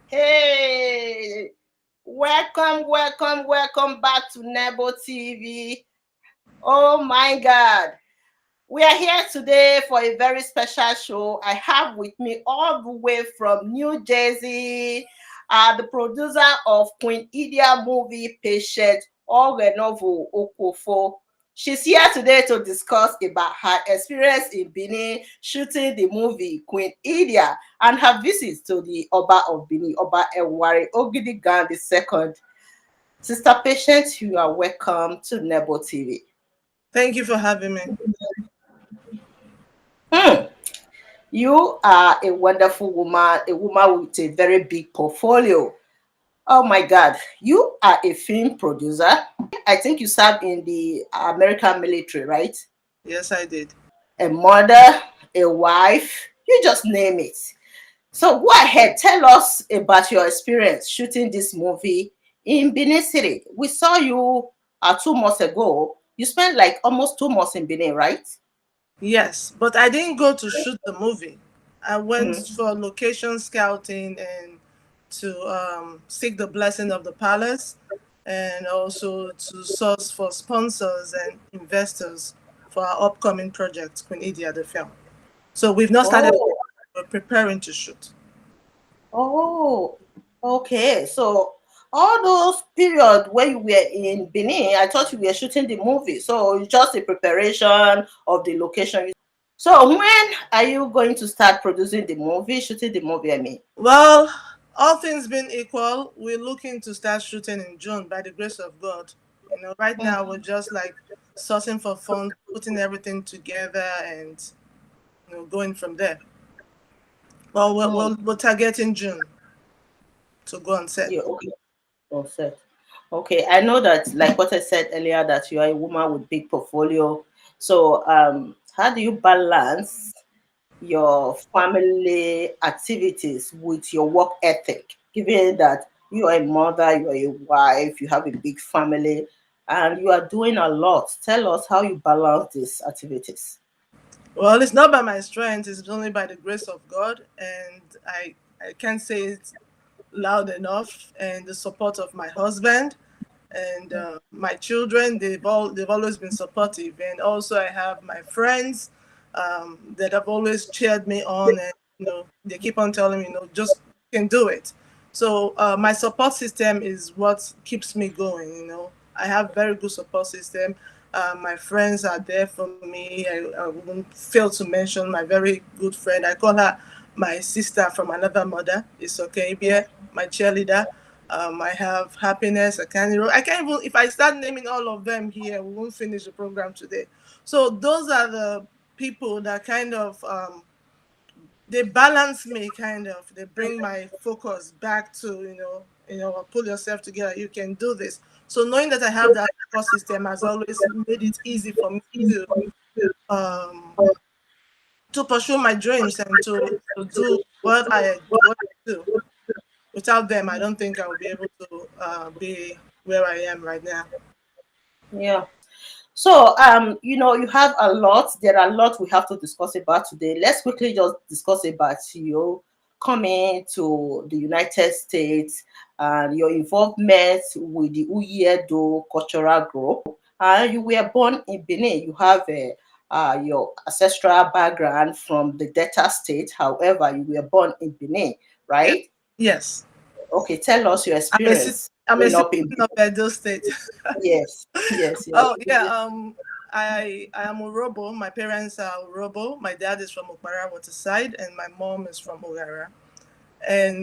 Hey, welcome back to Nebo TV. Oh my God. We are here today for a very special show. I have with me all the way from New Jersey, the producer of Queen Idia movie, Patient, Ogheneovo, Okhuofu. She's here today to discuss about her experience in Benin shooting the movie Queen Idia and her visits to the Oba of Benin, Oba Ewari Ogidigan II. Sister Patient, you are welcome to Nebo TV. Thank you for having me. You are a wonderful woman, a woman with a very big portfolio. Oh my God, you are a film producer. I think you served in the American military, right? Yes, I did. A mother, a wife, you just name it. So go ahead, tell us about your experience shooting this movie in Benin City. We saw you 2 months ago. You spent like almost 2 months in Benin, right? Yes, but I didn't go to shoot the movie. I went Mm. for location scouting and to seek the blessing of the palace, and also to source for sponsors and investors for our upcoming project, Queen Idia, the film. So we've not started, Oh. we're preparing to shoot. Oh, okay. So all those periods when you were in Benin, I thought you were shooting the movie. So it's just a preparation of the location. So when are you going to start producing the movie, shooting the movie, I mean? Well, all things being equal, we're looking to start shooting in June by the grace of God. Right now we're just like sourcing for funds, putting everything together, and going from there. Well, we're targeting June to go on set. Yeah, okay. On set. Okay, I know that, like what I said earlier, that you are a woman with big portfolio. So, how do you balance your family activities with your work ethic, given that you are a mother, you are a wife, you have a big family, and you are doing a lot? Tell us how you balance these activities. Well, it's not by my strength; it's only by the grace of God, and I can't say it loud enough. And the support of my husband and my children, they've always been supportive, and also I have my friends that have always cheered me on, and they keep on telling me, just you can do it. So my support system is what keeps me going. I have very good support system. My friends are there for me. I won't fail to mention my very good friend. I call her my sister from another mother. It's okay, Idia, my cheerleader. I have happiness. I can't even. If I start naming all of them here, we won't finish the program today. So those are the people that kind of they balance me. Kind of, they bring my focus back to pull yourself together. You can do this. So knowing that I have that support system has always made it easy for me um, to pursue my dreams and to do what I do. Without them, I don't think I would be able to be where I am right now. Yeah. So, you have a lot. There are a lot we have to discuss about today. Let's quickly just discuss about you coming to the United States and your involvement with the Ogheneovo cultural group. You were born in Benin. You have your ancestral background from the Delta State. However, you were born in Benin, Yeah. right? Yes. Okay, tell us your I'm a cit- experience I'm a growing up in citizen of Benin. Edo State. Yes, yes, yes. Oh yeah. I am Urobo. My parents are Urobo. My dad is from Okpara Waterside, and my mom is from Ogara.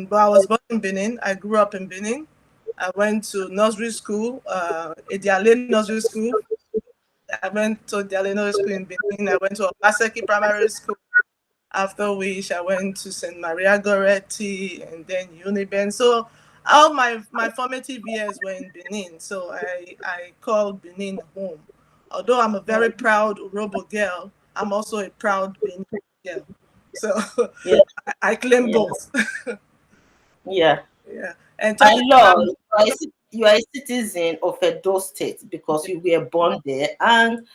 But I was born in Benin. I grew up in Benin. I went to nursery school, Idia Nursery School. I went to Idia Nursery School in Benin. I went to Obaseki Primary School. After which I went to St. Maria Goretti and then Uniben. So All my formative years were in Benin, so I called Benin home. Although I'm a very proud Urobo girl, I'm also a proud Benin girl. So Yeah, I claim yeah, both. yeah. Yeah. And My talking lord, about, you are a citizen of Edo State because you were born there and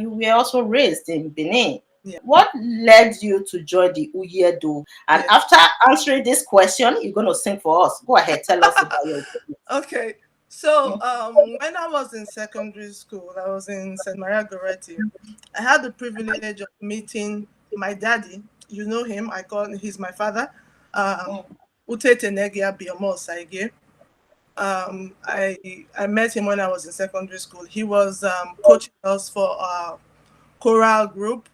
you were also raised in Benin. yeah, What led you to join the Uyedo? And yeah. after answering this question, you're going to sing for us. Go ahead, tell us about your Okay. So experience. when I was in secondary school, I was in St. Maria Goretti. I had the privilege of meeting my daddy. You know him. I call he's my father. Um, Utete Negia Biomo Saige. I met him when I was in secondary school. He was coaching us for our choral group,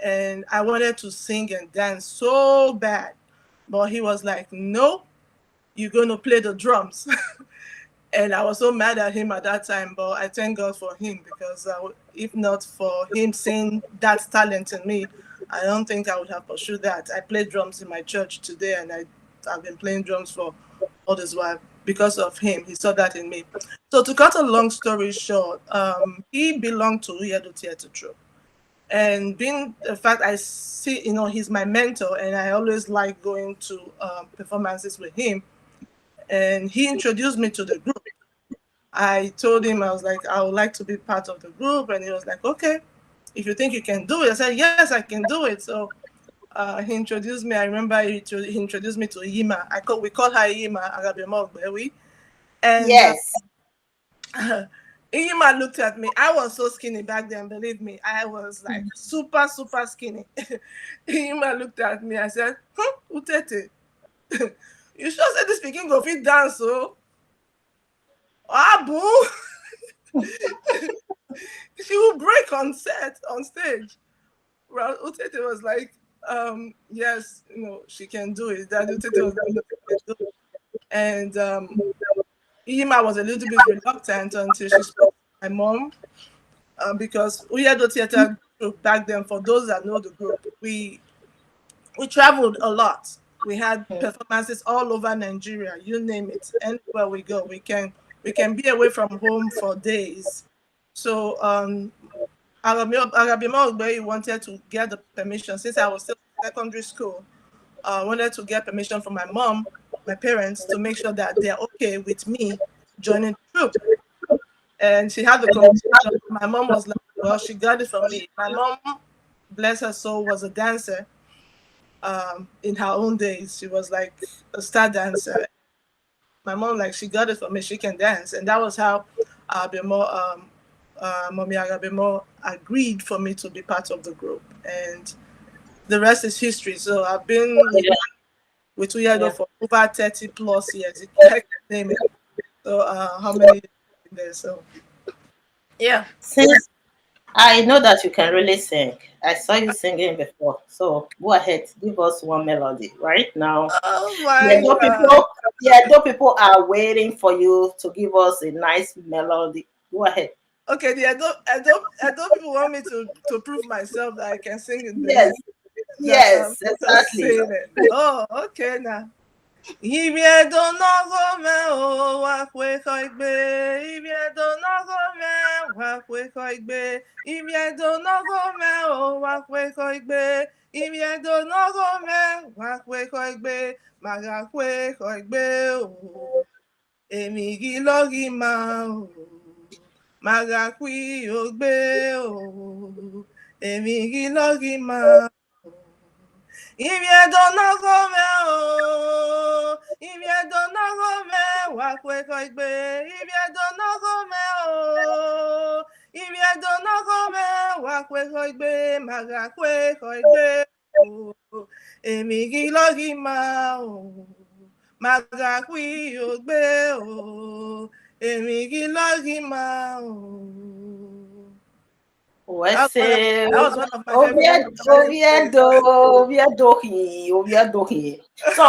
and I wanted to sing and dance so bad, but he was like, "No, you're going to play the drums." And I was so mad at him at that time, but I thank God for him because if not for him seeing that talent in me, I don't think I would have pursued that. I play drums in my church today, and I've been playing drums for all this while because of him. He saw that in me. So to cut a long story short, he belonged to Uyedo Theatre Troupe. And being the fact I see, he's my mentor, and I always like going to performances with him. And he introduced me to the group. I told him, I was like, I would like to be part of the group. And he was like, okay, if you think you can do it. I said, yes, I can do it. So he introduced me. I remember he introduced me to Yima. We call her Yima Agabemogbewi. And Yes. Yima looked at me. I was so skinny back then, believe me. I was like super, super skinny. Yima looked at me. I said, Utete, you sure said this speaking go fit dance, so? Ah, boo. She will break on stage. Well, Utete was like, yes, she can do it. That Utete was like, "Yes, she can do it." And Ima was a little bit reluctant until she spoke to my mom, because Uyedo Theatre Group back then, for those that know the group, we traveled a lot. We had performances all over Nigeria, you name it. Anywhere we go, we can be away from home for days. So Arabima Ogbeyi wanted to get the permission since I was still in secondary school. Wanted to get permission from my mom, my parents, to make sure that they're okay with me joining the troupe. And she had the conversation. My mom was like, "Well, she got it from me." My mom, bless her soul, was a dancer. In her own days, she was like a star dancer. My mom, like, she got it from me. She can dance, and that was how Abimo, Mommy Arabimo agreed for me to be part of the group. And the rest is history. So I've been Yeah, with Uyado yeah. for over 30 plus years. I can name it. So how many years in there? So yeah. Since I know that you can really sing, I saw you singing before. So go ahead, give us one melody right now. Oh The my Edo God. people, the Edo people are waiting for you to give us a nice melody. Go ahead. Okay, the Edo people want me to prove myself that I can sing in Yes, Benin. That I'm yes, just exactly. saying it. Oh, okay now. Ibiedo nogo me o wa kwe koigbe. Ibiedo nogo me wa kwe koigbe. Ibiedo nogo me o wa kwe koigbe. Ibiedo nogo me wa kwe koigbe. Maga kwe koigbe o. Emi gi logi ma o. Maga kwi ogbe o. Emi gi logi ma o. Ibiedonogo o, Ibiedonogo wakweko igbe, Ibiedonogo o, Ibiedonogo wakweko igbe, magakweko igbe o, Emigilogi ma o, magakwi ogbe o, Emigilogi ma o. Wese, That was one of my favorite performances. Oviedohi. So,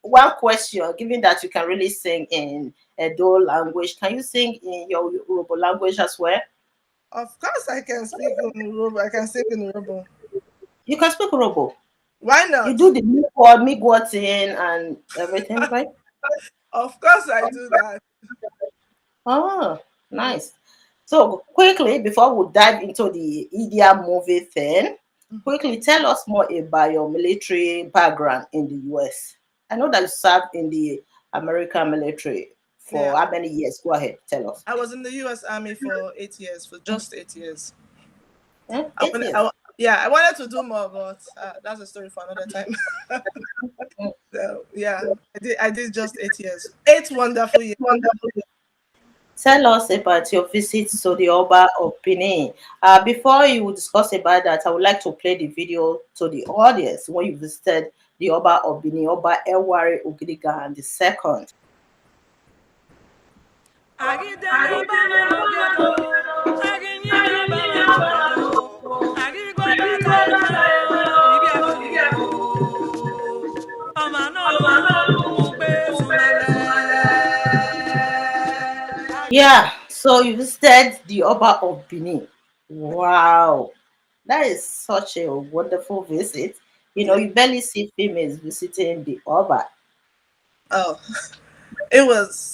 one question. Given that you can really sing in Edo language, can you sing in your Yoruba language as well? Of course, I can speak in Yoruba. I can sing in Yoruba. You can speak Yoruba. Why You not? do the migwo thing and everything, right? Of course, I do that. Oh, nice. So quickly, before we dive into the Idia movie thing, Mhm. quickly tell us more about your military background in the US. I know that you served in the American military Yeah, for how many years? Go ahead, tell us. I was in the U.S. Army for 8 years, for just 8 years. I Eight wanted, years. yeah, I wanted to do more, but that's a story for another time. Mm. So yeah, I did just 8 years, 8 wonderful years. Wonderful. Tell us about your visit to the Oba of Benin. Before you discuss about that, I would like to play the video to the audience when you visited the Oba of Benin, Oba Ewari Ogiriga and the second. Agideli ọba nwere ogedo, aginyiri ọba nwere ogedo, agigwa bata eme o, ibi afụ ọma n'olu ụmụ gbe zumele. Yeah, so you visited the Oba of Benin. Wow, that is such a wonderful visit. You know, Yeah. you barely see females visiting the Oba. Oh, it was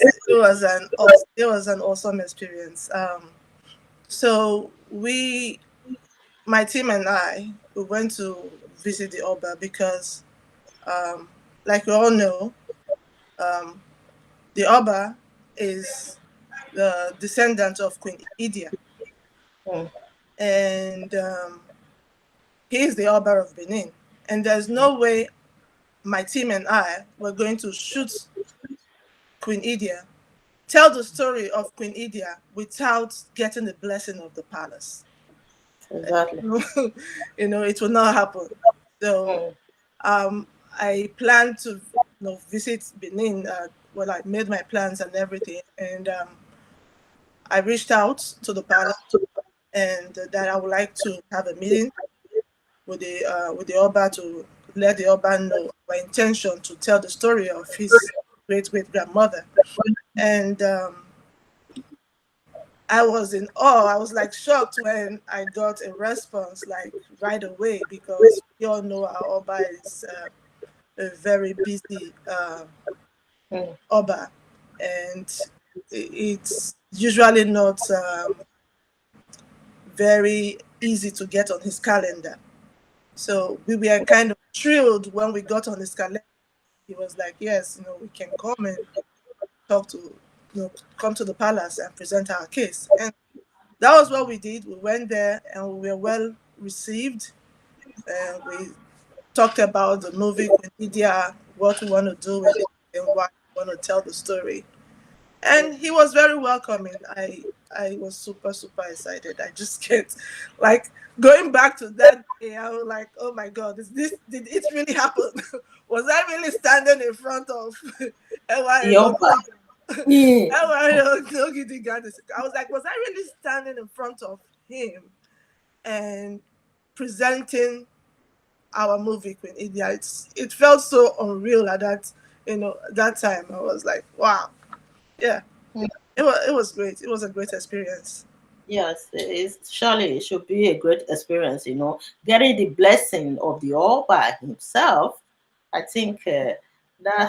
an awesome experience. So my team and we went to visit the Oba because, um, like we all know, um, the Oba is the descendant of Queen Idia, Mm, and he is the Oba of Benin. And there's no way my team and I were going to shoot Queen Idia, tell the story of Queen Idia without getting the blessing of the palace. exactly. It will not happen. So Mm, um, I plan to visit Benin. Well, I made my plans and everything, and I reached out to the palace and that I would like to have a meeting with the Oba to let the Oba know our intention to tell the story of his great great grandmother. And I was in awe. I was like shocked when I got a response like right away, because we all know our Oba is a very busy mm. Oba, and it's usually not very easy to get on his calendar. So we were kind of thrilled when we got on his calendar. He was like, "Yes, we can come and talk to, come to the palace and present our case." And that was what we did. We went there and we were well received. And we talked about the movie Queen Idia, what we want to do with it, and why we want to tell the story. And he was very welcoming. I was super super excited. I just can't, like, going back to that day. I was like, oh my god, did it really happen? Was I really standing in front of The Ewa Oba. Mm. I was like, was I really standing in front of him and presenting our movie Queen Idia? It felt so unreal at that time. I was like, wow, yeah. It was great. It was a great experience. Yes, surely it should be a great experience, getting the blessing of the all by himself. I think that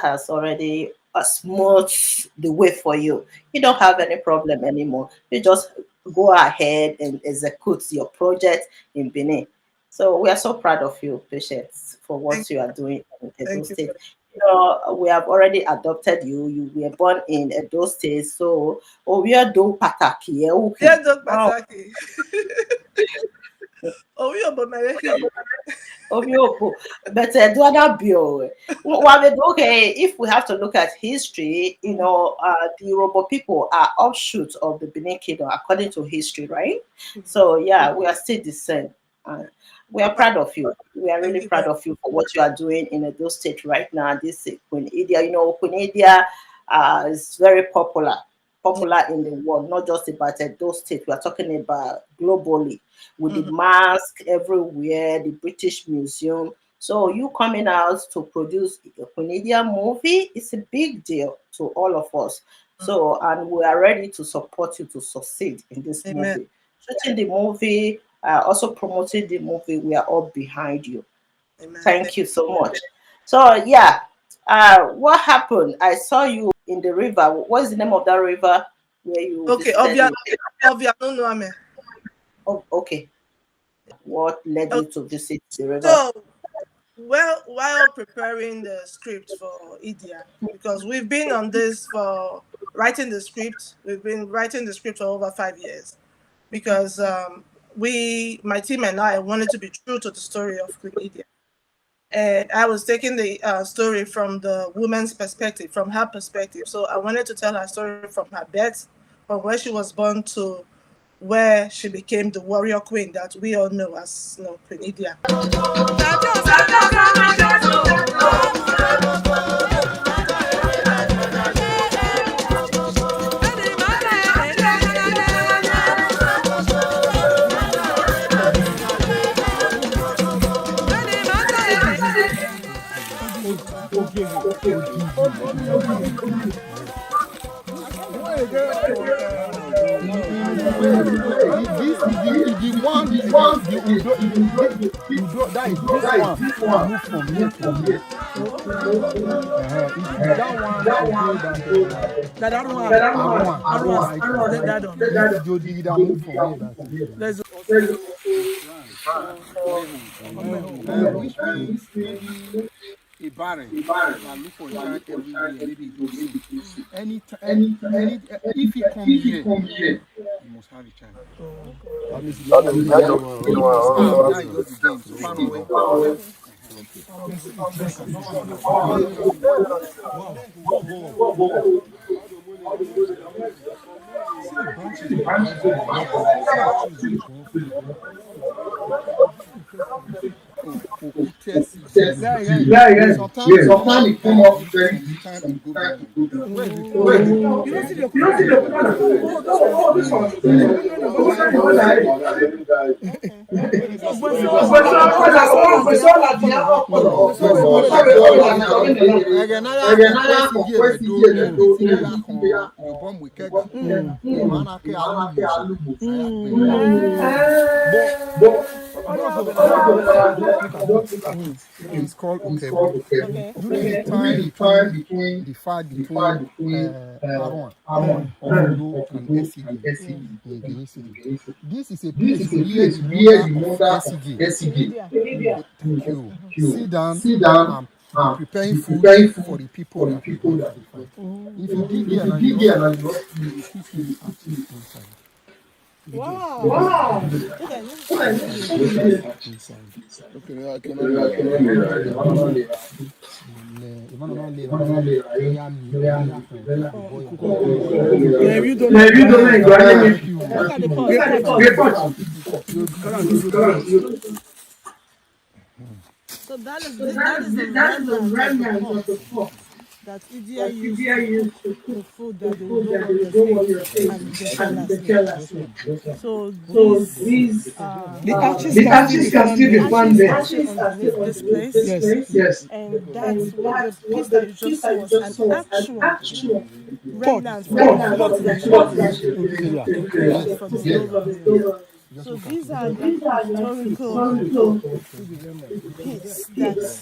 has already smoothed the way for you. You don't have any problem anymore. You just go ahead and execute your project in Benin. So we are so proud of you, Patience, for Thank what you are doing in Edo thank you. State. We have already adopted you. You were born in Edo State, so Oyedo Pataki, Yeah, okay. Doc Oh, Bataki. Oh, yeah, but my Oyedo. But do other bill. Well, okay, if we have to look at history, the Yoruba people are offshoots of the Benin Kingdom according to history, right? So yeah, we are still the same. Uh, we are proud of you. We are Thank really you proud very of you for what you are doing in Edo State right now. This is Queen Idia. Queen Idia is very much. popular in the world, not just about Edo State. We are talking about globally with the Mhm. mask everywhere, the British Museum. So you coming out to produce a Canadian movie is a big deal to all of us. Mhm. So and we are ready to support you to succeed in this Amen. movie. Shooting the movie, also promoting the movie, we are all behind you. Amen. Thank you so much. So yeah, What happened? I saw you in the river. What is the name of that river where you Okay, visited me? obvia no no ame. Oh, okay. What led you Okay. to visit the river? So, well, while preparing the script for Idia, because we've been on this for writing the script, we've been writing the script for over 5 years. Because my team and I wanted to be true to the story of Queen Idia. And I was taking the story from the woman's perspective, from her perspective. So I wanted to tell her story from her birth, from where she was born to where she became the warrior queen that we all know as Queen Idia. This is the one the Udo Udo that is this one I moved from here to here. It is that one That one. That one. this is Jodi that moved from here. There's Which means maybe a barren. I look for a child everywhere, maybe it will see. If he come here, he must have a child. That is just the game. So far away. Sometimes it come up very time to go. you don't see the oh, this one. It's called Okhuofu. During the time between the fight between Aaron, Ondo, and SCD in Benin City. This is a place where the mother of SCD. Thank you. Sit down and preparing food for the people that want to fight. If you dig there and you inside. Wow. So that is the remnant of the pot that Idia used to food that the warriors ate and the tellers. So these the ashes can still be found there. Underneath this place. Yes. And that's what the piece that you just saw was an actual remnant from the pot that you from the so these are the historical piece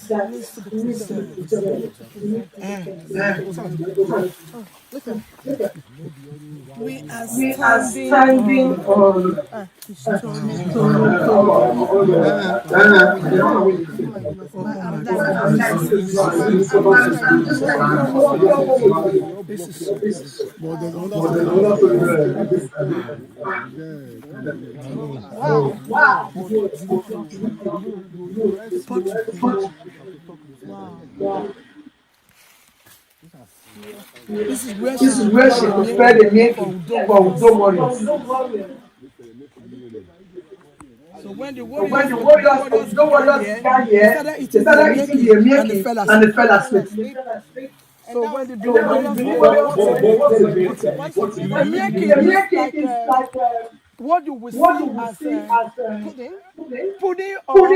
that needs to be preserved. We are standing on Wow. This is where she prepared the meal for Udo warriors. So when the warriors got here, they started eating the meal and they fell asleep. So when the warriors is like what you will see as pudding or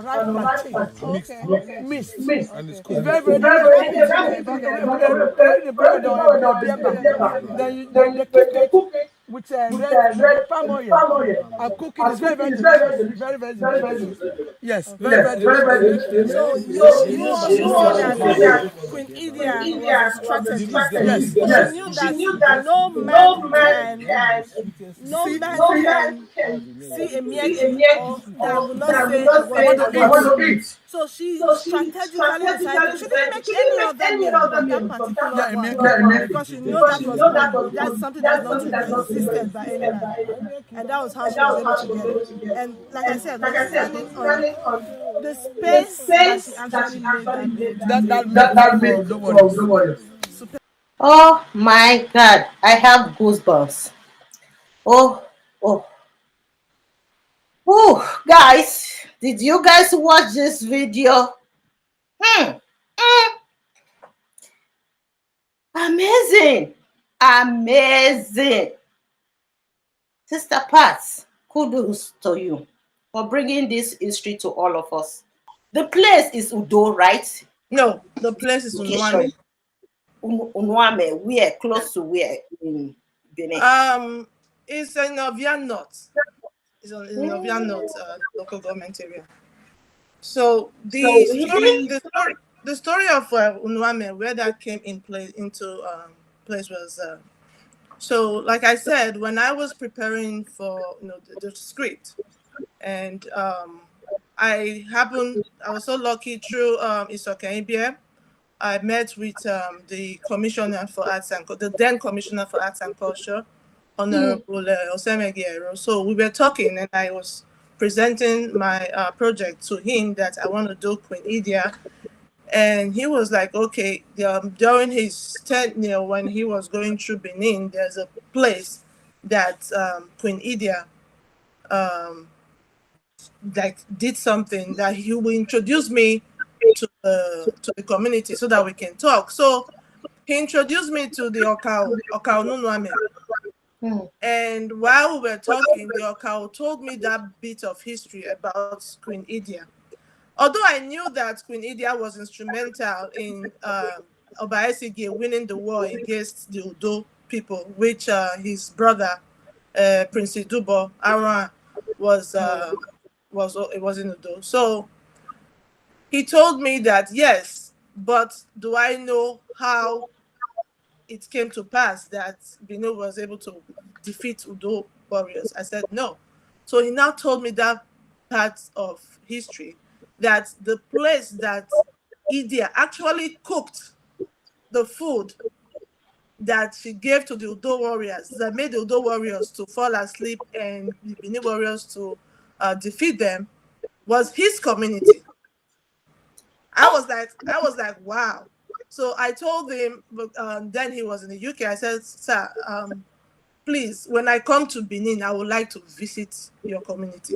ripe plantain mixed. It's very then they cook with red palm oil and cooking. It's very, very delicious. Very, very delicious. Yes, very, very delicious. So you see that Queen Idia was a strategist. Yes, she knew that no man can see a mieki or that will not say, I want to eat. So she strategically decided she didn't make any other meal but that particular one because she knew that was that's something that's not to be resisted by any man. And that was how she was able to get it. And like I said, was standing on the space that she actually made that meal. That make for the warriors. Oh my God, I have goosebumps. Oh, oh, oh, guys, did you guys watch this video? Hmm. Mm, amazing, amazing. Sister Pat, kudos to you for bringing this history to all of us. The place is Udo, right? No, the place is Location. Unwame. Unwame, where? Close to where? In Benin. It's in Ovia North. It's in Ovia North, local government area. So the story of Unwame, where that came into place was so like I said, when I was preparing for the script, and I was so lucky through Isoka I met with the commissioner for arts and the then commissioner for arts and culture, Honorable Osemegiero. So we were talking, and I was presenting my project to him that I want to do Queen Idia, and he was like, okay, during his tenure when he was going through Benin, there's a place that Queen Idia like did something that he will introduce me to the community so that we can talk. So he introduced me to the Okao Nunwame. And while we were talking, the Okao told me that bit of history about Queen Idia. Although I knew that Queen Idia was instrumental in Obaesige winning the war against the Udo people, which his brother, Prince Idubo Aran, was in Udo. So he told me that yes, but do I know how it came to pass that Benin was able to defeat Udo warriors? I said no. So he now told me that part of history, that the place that Idia actually cooked the food that she gave to the Udo warriors, that made the Udo warriors to fall asleep and the Benin warriors to defeat them, was his community. I was like, wow. So I told him, but then he was in the UK. I said, sir, please, when I come to Benin, I would like to visit your community.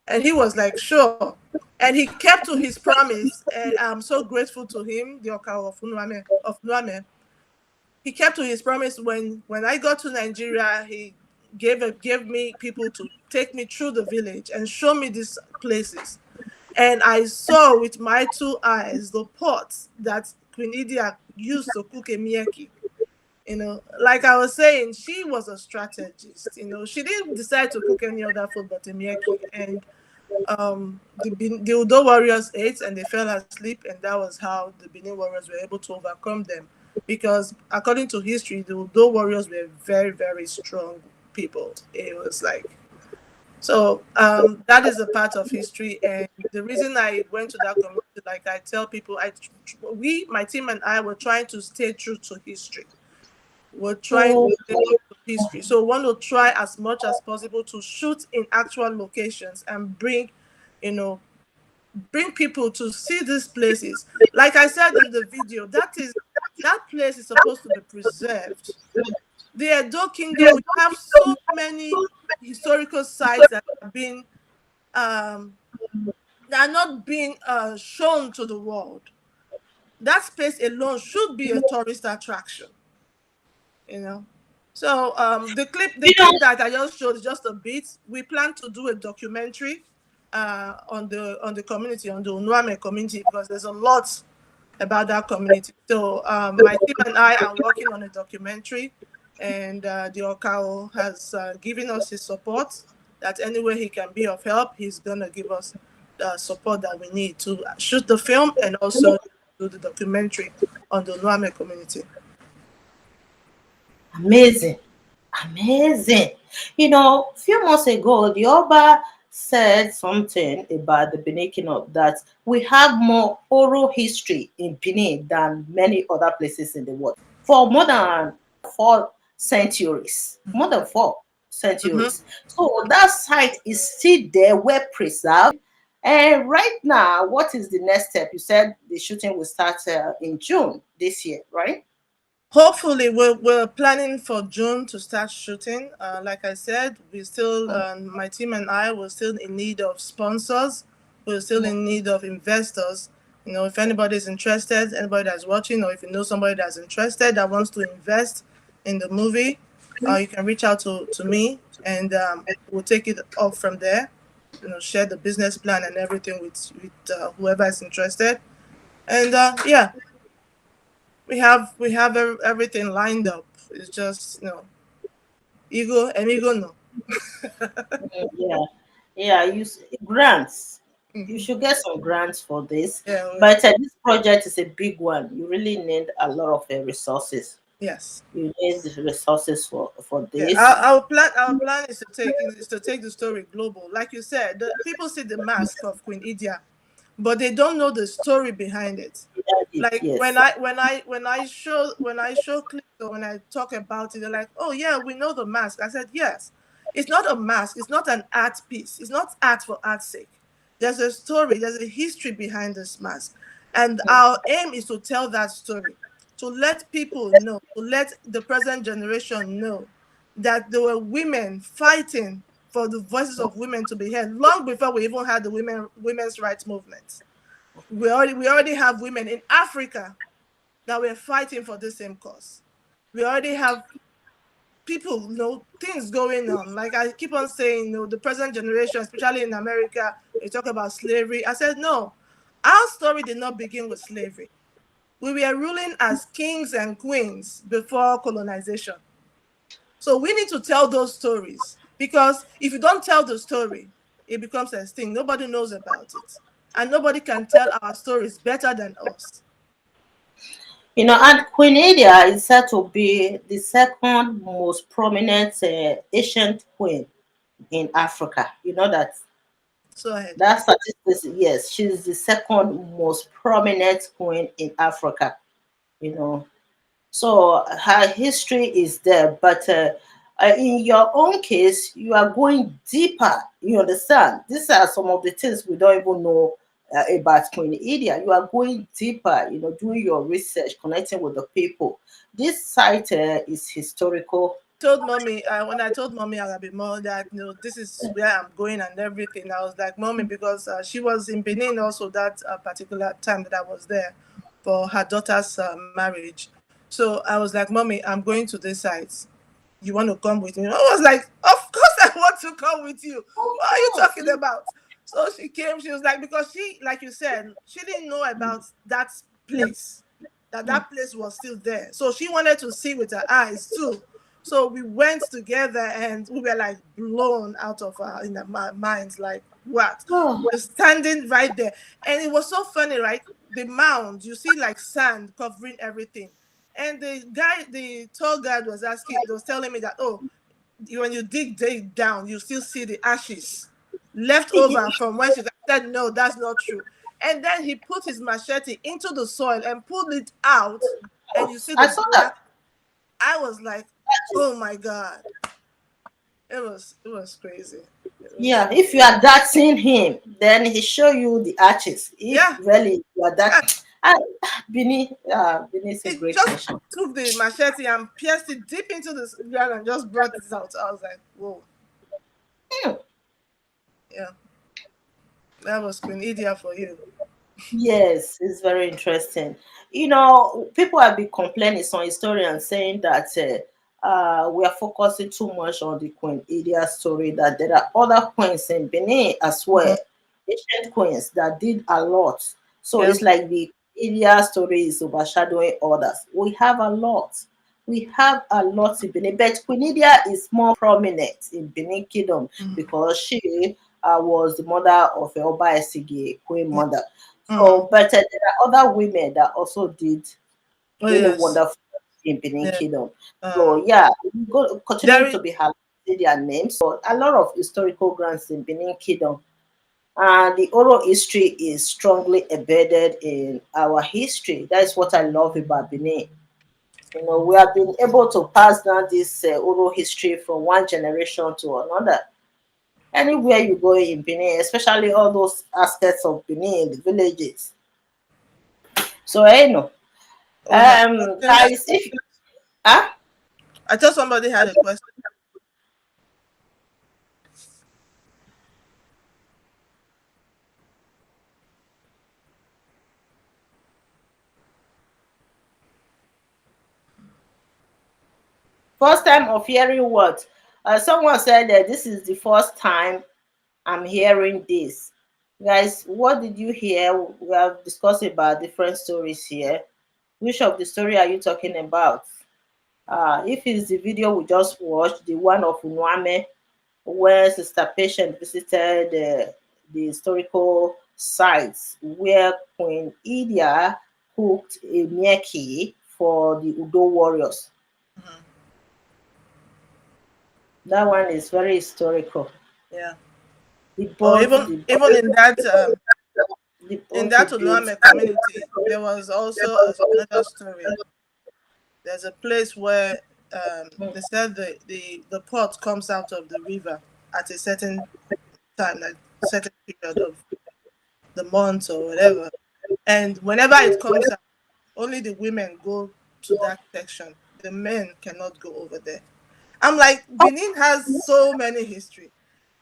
And he was like, sure. And he kept to his promise, and I'm so grateful to him, the Okao of Nuame. He kept to his promise. When I got to Nigeria, he gave me people to take me through the village and show me these places. And I saw with my two eyes the pot that Queen Idia used to cook a mieki. Like I was saying, she was a strategist. She didn't decide to cook any other food but a mieki. And the Udo warriors ate and they fell asleep, and that was how the Benin warriors were able to overcome them. Because according to history, the Udo warriors were very, very strong people. It was like, so that is a part of history. And the reason I went to that community, like I tell people, my team and I were trying to stay true to history. We're trying to stay true to history. So we want to try as much as possible to shoot in actual locations and bring people to see these places. Like I said in the video, that place is supposed to be preserved. The Edo Kingdom, we have so many historical sites that have been that are not being shown to the world. That space alone should be a tourist attraction. So the clip that I just showed is just a bit. We plan to do a documentary on the community, on the Unwame community, because there's a lot about that community. So my team and I are working on a documentary, and the Okao has given us his support. That anywhere he can be of help, he's gonna give us the support that we need to shoot the film and also do the documentary on the Nuame community. Amazing. Amazing. A few months ago, the Oba said something about the Benin Kingdom that we have more oral history in Benin than many other places in the world for more than 4 centuries. More than four Mm-hmm. centuries. So that site is still there, well preserved. And right now, what is the next step? You said the shooting will start in June this year, right? Hopefully, we're planning for June to start shooting. Like I said, we still, my team and I, we're still in need of sponsors. We're still in need of investors. If anybody's interested, anybody that's watching, or if you know somebody that's interested that wants to invest in the movie, you can reach out to me, and we'll take it off from there. Share the business plan and everything with whoever is interested. And yeah, we have everything lined up. It's just ego no. Yeah, yeah. Grants. You Hmm. should get some grants for this. Yeah. But this project is a big one. You really need a lot of resources. Yes. You need the resources for Yeah. this. Our plan is to take the story global. Like you said, the people see the mask of Queen Idia, but they don't know the story behind it. Like when Yes. I show clips, or when I talk about it, they're like, "Oh yeah, we know the mask." I said, "Yes, it's not a mask. It's not an art piece. It's not art for art's sake. There's a story. There's a history behind this mask, and our aim is to tell that story, to let people know, to let the present generation know that there were women fighting for the voices of women to be heard long before we even had the women's rights movement. We already have women in Africa that were fighting for the same cause. We already have people, things going on. Like I keep on saying, the present generation, especially in America, they talk about slavery. I said, no, our story did not begin with slavery. We were ruling as kings and queens before colonization. So we need to tell those stories, because if you don't tell the story, it becomes extinct. Nobody knows about it. And nobody can tell our stories better than us. And Queen Idia is said to be the second most prominent ancient queen in Africa. You know that So ahead. that statistics, yes, she's the second most prominent queen in Africa. You know, so her history is there, but in your own case, you are going deeper. You understand? These are some of the things we don't even know about Queen Idia. You are going deeper, doing your research, connecting with the people. This site is historical. Told mommy, when I told mommy Arabimo that this is where I'm going and everything, I was like, mommy, because she was in Benin also that particular time that I was there for her daughter's marriage. So I was like, mommy, I'm going to this site. You want to come with me? I was like, of course I want to come with you. What are you talking about? So she came. She was like, because she, like you said, she didn't know about that place, that place was still there. So she wanted to see with her eyes too. So we went together and we were like blown out of our in our minds, like what? Oh, We're standing right there. And it was so funny, right? The mound, you see like sand covering everything. And the tour guide was telling me that, oh, when you dig down, you still see the ashes left over from when she said, no, that's not true. And then he put his machete into the soil and pulled it out, and you see I the saw that. black. I was like, oh my God. It was crazy. It was Yeah, if you are dating him, then he show you the arches. If Yeah, really you are yeah. that, Benin is a He great just nation. took the machete and pierced it deep into the ground and just brought it out. I was like, whoa, Hmm. yeah, that was Queen Idia for you. Yes, it's very interesting. People have been complaining, some historians saying that we are focusing too much on the Queen Idia story, that there are other queens in Benin as well, Mhm. ancient queens that did a lot. So Yeah. it's like the Idia story is overshadowing others. We have a lot. We have a lot in Benin, but Queen Idia is more prominent in Benin Kingdom because she was the mother of Oba Esige, Queen Yeah. Mother. Mm. So, but there are other women that also did Oh really yes. wonderful in Benin Yeah. Kingdom. Uh, So, yeah, we go there continuing is. to be highlighting their names. So, a lot of historical grants in Benin Kingdom. And the oral history is strongly embedded in our history. That is what I love about Benin. We have been able to pass down this oral history from one generation to another. Anywhere you go in Benin, especially all those aspects of Benin, the villages. So, Oh my questions. guys, if ah, I thought somebody had a question. first time of hearing what? Someone said that this is the first time I'm hearing this. Guys, what did you hear? We have discussed about different stories here. Which of the story are you talking about? If it's the video we just watched, the one of Unwame, where Sister Patient visited the historical sites where Queen Idia cooked a mieki for the Udo warriors. Mhm. That one is very historical. Yeah. The Or boat, even the in boat he that built. Oluwame community, there was also another story. There's a place where they said the pot comes out of the river at a certain time, like certain period of the month or whatever. And whenever it comes out, only the women go to that section. The men cannot go over there. I'm like, Benin has so many history.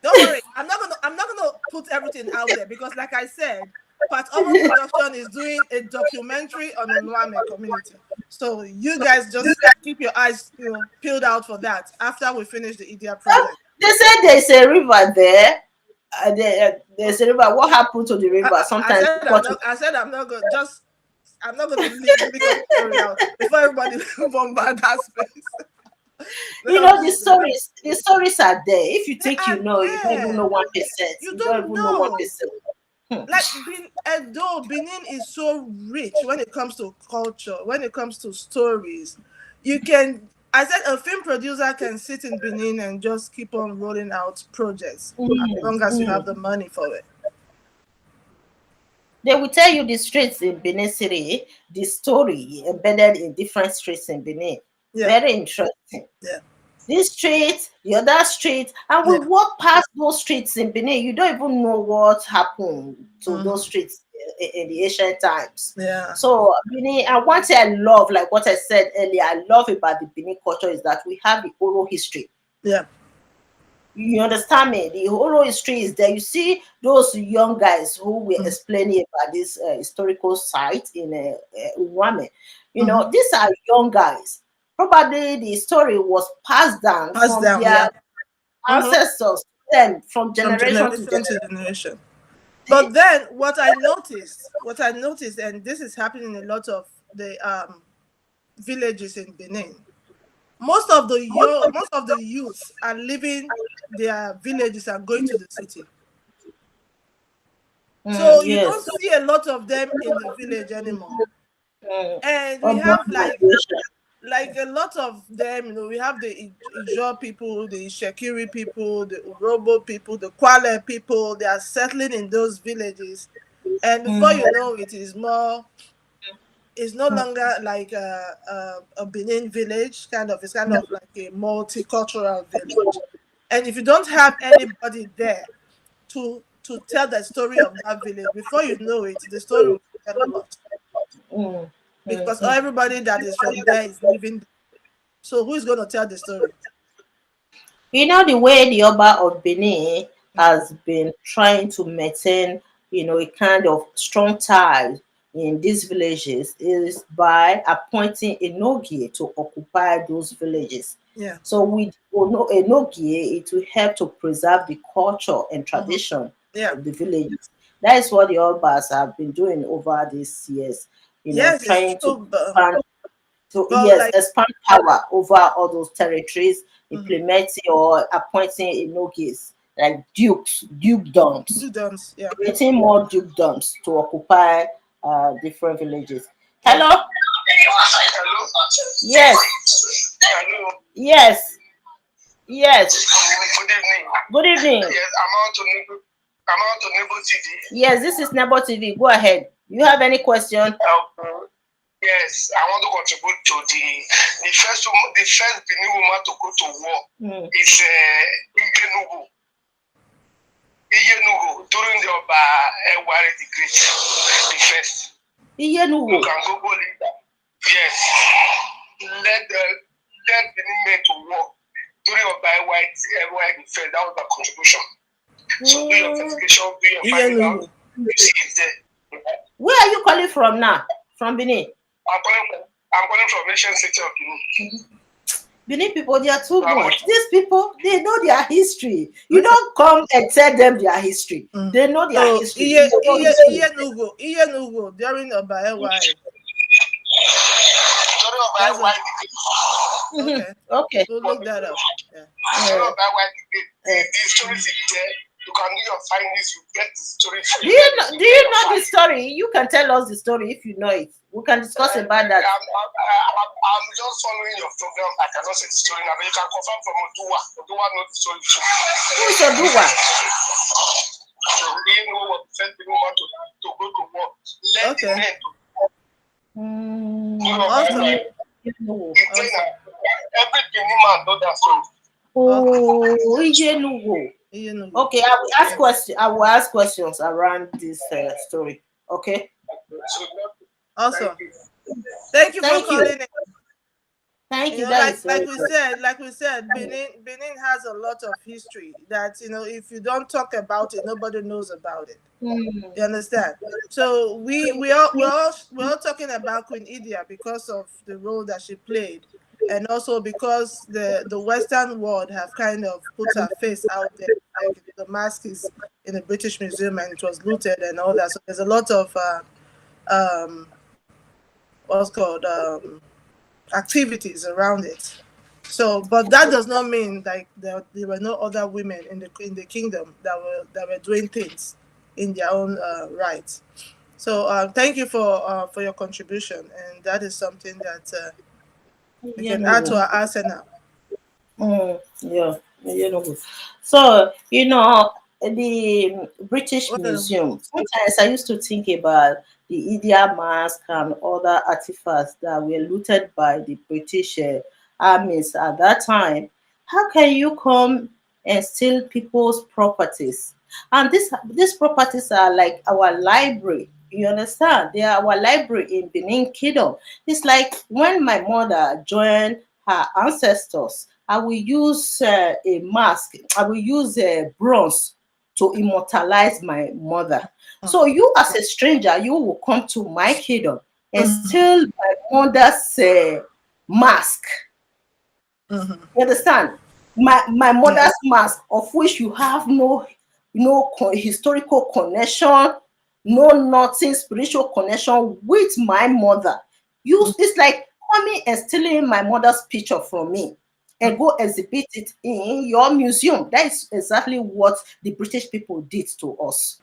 Don't worry, I'm not gonna put everything out there because, like I said, Part Oven Production is doing a documentary on the Nwame community. So you guys just keep your eyes, peeled out for that after we finish the Idia project. They said there's a river there. There's a river. What happened to the I, river? I Sometimes said I'm not. I said I'm not going. Just I'm not going to leak up the story out before everybody bombard that space. Then I'll just say the stories are there. If you they think are you don't even there. know 1%. You You don't don't even know one know. percent. Hmm. Like Edo, Benin is so rich when it comes to culture, when it comes to stories. You can, I said, a film producer can sit in Benin and just keep on rolling out projects as long as you have the money for it. They will tell you the streets in Benin City, the story embedded in different streets in Benin. Yeah, Very interesting. yeah, This street, the other street, and we yeah. walk past those streets in Benin. You don't even know what happened to those Mhm. streets in the ancient times. Yeah, So Benin, and one thing I love, like what I said earlier, I love about the Benin culture is that we have the oral history. yeah. You understand me? The oral history is there. You see those young guys who were Mm-hmm. explaining about this historical site in Uwame. Mm-hmm. These are young guys. Probably the story was passed down Pass from down, their yeah. Mm-hmm. ancestors, then from From generation to generation generation. to generation. But then what I noticed, and this is happening in a lot of the villages in Benin. Most of the youth are leaving their villages and going to the city. So you Yes. don't see a lot of them in the village anymore. Mm, And we urban have migration. like a lot of them, we have the Ijo people, the Shekiri people, the Urobo people, the Kwale people. They are settling in those villages, and before Mm, you know it, it's no longer like a Benin village. It's kind of like a multicultural village. And if you don't have anybody there to tell the story of that village, before you know it, the story will get lost mm, because mm. everybody that is from there is living. So who is going to tell the story? The way the Oba of Benin has been trying to maintain, a kind of strong tie in these villages is by appointing a Nogie to occupy those villages. Yeah. So with a Nogie, it will help to preserve the culture and Hmm. tradition Yeah. of the villages. That is what the Obas have been doing over these years, Yes, it's trying to true. But expand. to, Well, yes, like, expand power over all those territories, mhm. implementing or appointing enogis like dukes, dukedoms, Dudoms, yeah. creating more dukedoms to occupy different villages. Okay. Hello? Hello. Yes, Hello. yes, yes. Good evening. Good evening. Yes, I'm out to Nebo TV. Yes, this is Nebo TV. Go ahead. You have any question? Yes, I want to contribute to the first Benin woman to go to war is Igbenugo. Iyenugo during the Oba Ewari the Great, the first. Iyenugo. You can Google it. Yes. Let Benin men to war during Oba Ewari the first. That was the contribution. So do your investigation, do your finding out. You see it there. Where are you calling from now? From Benin? I'm calling from Asian city of Benin. Benin people, they are too much. These people, they know their history. You don't come and tell them their history. They know their history. Iyenugo during Oba Ewari. During Oba Ewari the Great. Okay. Okay. We'll look that up. Yeah. During Oba Ewari the Great, the story is there. You can do your findings, you get the story. Do you know the story? You can tell us the story if you know it. We can discuss about that. I'm just following your program. I cannot say the story now, but you can confirm from Oduwa. Oduwa knows the story too. Who is Oduwa? You know what sent the woman to go to war. Let the men to every Benin man knows that story. Oh, Iyenugo. Okay, I will ask questions. I will ask questions around this story. Okay. Awesome. Thank you for calling in. Thank you. Like we said, Benin has a lot of history that, if you don't talk about it, nobody knows about it. You understand? So we're all talking about Queen Idia because of the role that she played, and also because the Western world have kind of put her face out there. Like, the mask is in the British Museum and it was looted and all that. So there's a lot of what's called activities around it. So, but that does not mean like there were no other women in the kingdom that were doing things in their own rights. So, thank you for your contribution, and that is something that we can add to our arsenal. Yeah, so the British Well, Museum. Sometimes I used to think about the Idia mask and other artifacts that were looted by the British armies at that time. How can you come and steal people's properties? And these properties are like our library. You understand? They are our library in Benin Kingdom. It's like when my mother joined her ancestors, I will use a mask. I will use a bronze to immortalize my mother. So you, as a stranger, you will come to my kingdom and steal my mother's mask. You understand? My mother's mask, of which you have no historical connection, no nothing spiritual connection with my mother. It's like coming and stealing my mother's picture from me and go exhibit it in your museum. That is exactly what the British people did to us.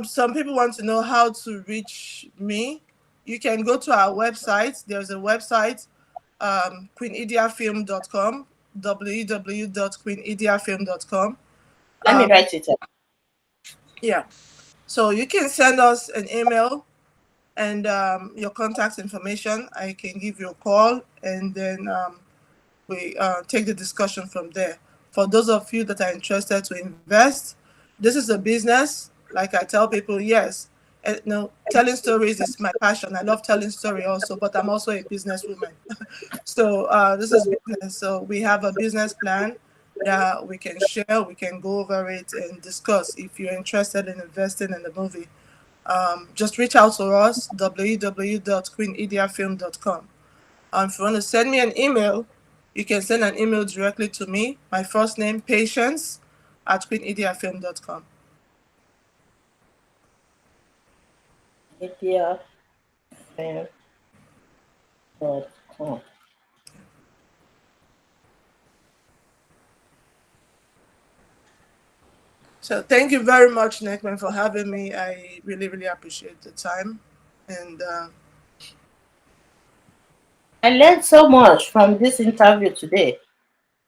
some people want to know how to reach me. You can go to our website. There's a website, queenidiafilm.com, www.queenidiafilm.com. Let me write it up. Yeah. So you can send us an email and your contact information. I can give you a call, and then we take the discussion from there. For those of you that are interested to invest, this is a business. Like I tell people, yes, telling stories is my passion. I love telling story also, but I'm also a businesswoman. So this is business. So we have a business plan that we can share. We can go over it and discuss. If you're interested in investing in the movie, just reach out to us, www.queenidiafilm.com. If you want to send me an email, you can send an email directly to me. My first name, Patience, at queenidiafilm.com. Idia. Hmm. So thank you very much, Nekman, for having me. I really, really appreciate the time. And I learned so much from this interview today.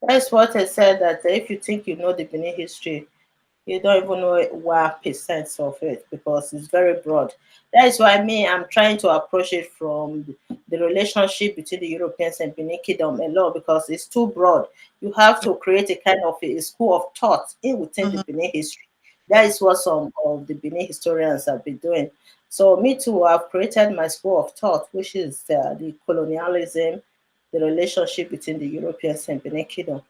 That's what I said, that if you think you know the Benin history, you don't even know 1% of it, because it's very broad. That is why me, I'm trying to approach it from the relationship between the Europeans and Benin Kingdom a lot, because it's too broad. You have to create a kind of a school of thought in within the mhm, Benin history. That yeah, is what some of the Benin historians have been doing. So me too, I've created my school of thought, which is the colonialism, the relationship between the Europeans and Benin Kingdom.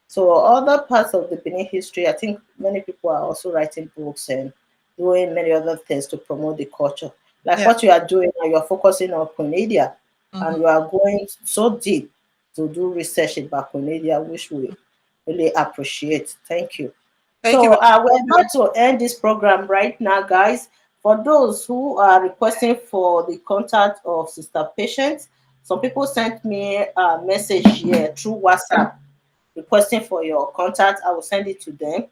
So other parts of the Benin history, I think many people are also writing books and doing many other things to promote the culture. Like yeah, what you are doing now, you're focusing on Idia, and mhm. you are going so deep to do research about Idia, which we really appreciate. Thank you. Thank you So very we're about to end this program right now, guys. For those who are requesting for the contact of Sister Patient, some people sent me a message here through WhatsApp requesting for your contact. I will send it to them.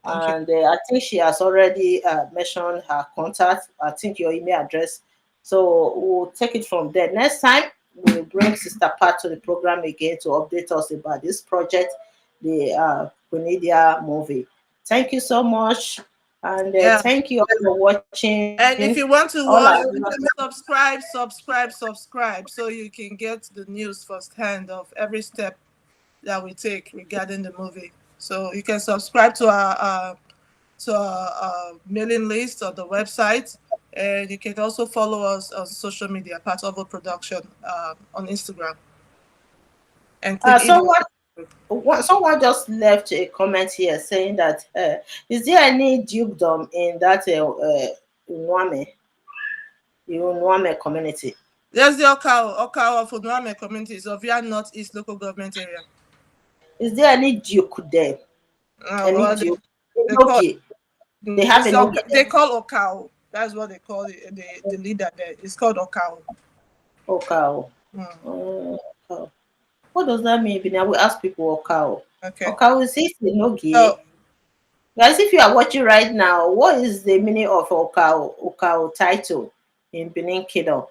Thank you. And I think she has already mentioned her contact. I think your email address. So we'll take it from there. Next time, we'll bring Sister Pat to the program again to update us about this project, the Quinidia movie. Thank you so much. And Yeah. thank you all for watching. And if you All want our to watch, subscribe so you can get the news firsthand of every step that we take regarding the movie. So you can subscribe to our mailing list on the website, and you can also follow us on social media, part of our production on Instagram, and click Idia. Someone just left a comment here saying that is there any dukedom in that Unwame, the Unwame community? There's the Okao of Unuame communities of Yan Northeast local government area. Is there any duke there? Any Well, duke? they call Enogi. They have Enogi they there. call Okao. That's what they call it, the leader there. It's called Okao. Okao. Hmm. Okao. What does that mean? Now we ask people Okao. Okay. Okao is it Enogi? So Guys, if you are watching right now, what is the meaning of Okao? Okao title in Benin Kingdom?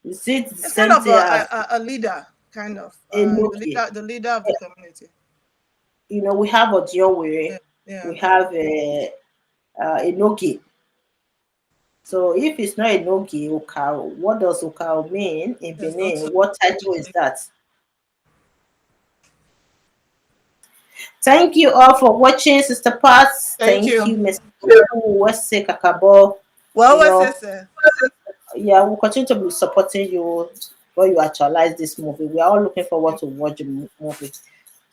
Is it the it's kind same of thing as a leader, kind of Enogi? the leader of the community. We have Odionwere, Yeah. Yeah. we have a Nogi. So if it's not a Nogi, Okao, what does Okao mean in There's not Benin? so. What title is that? Thank you all for watching, Sister Pats. Thank Thank you. you, Mr. Wese Kakabo. Well, You what's know, this? yeah, we'll continue to be supporting you when you actualize this movie. We are all looking forward to watch the movie.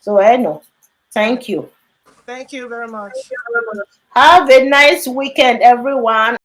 So I know. Thank you. Thank you very much. Have a nice weekend, everyone.